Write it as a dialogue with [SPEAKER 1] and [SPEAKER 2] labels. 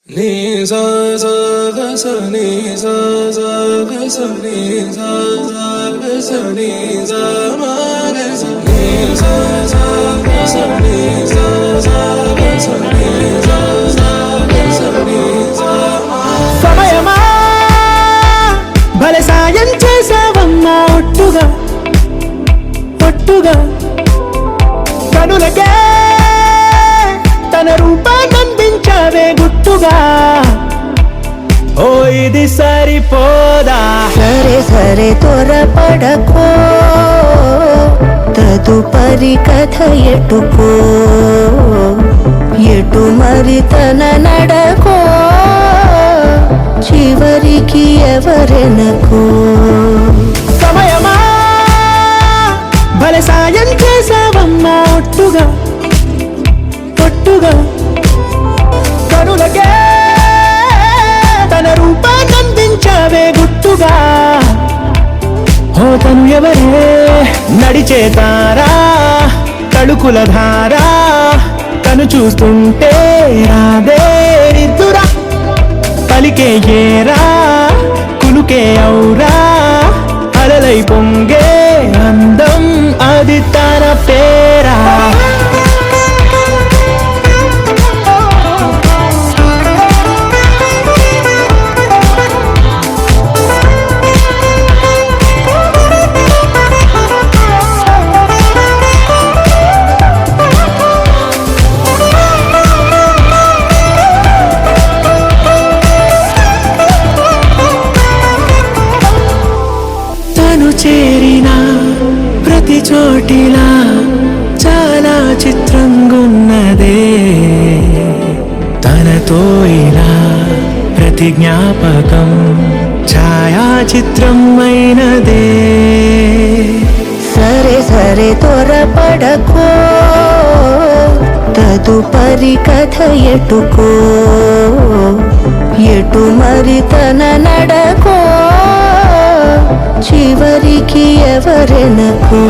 [SPEAKER 1] నీ సా సా గ స నీ సా సా గ స నీ సా సా గ స నీ సా మా గ స నీ సా సా గ స నీ సా సా గ స నీ సా సా గ స నీ సా మా
[SPEAKER 2] సమయమా భలే సాయం చేసావమ్మా ఒట్టుగా ఒట్టుగా కనులకే తన రూపాన్నందించావే గుట్టుగా ఓ ఇది సరిపోదా
[SPEAKER 3] సరే సరే త్వరపడకో తదుపరి కథ ఎటుకో ఎటు మరి తన నడకో చివరికి ఎవరెనకో
[SPEAKER 2] సమయమా భలే సాయం చేసావమ్మా ఒట్టుగా ఒట్టుగా కనులకే తన రూపాన్నందించావే గుట్టుగా ఓ తను ఎవరే నడిచే తారా తడుకుల ధారా తను చూస్తుంటే రాదే నిద్దురా పలికే ఏరా కులుకే ఔరా అలలై పొంగే అందం అది తన పేరా తను చేరిన ప్రతి చోటిలా చాలా చిత్రంగున్నదే తనతో ఇలా ప్రతి జ్ఞాపకం ఛాయాచిత్రం అయినదే
[SPEAKER 3] సరే సరే త్వరపడకో తదుపరి కథ ఎటుకో ఎటు మరి తన నడకో చివరికి ఎవరెనకో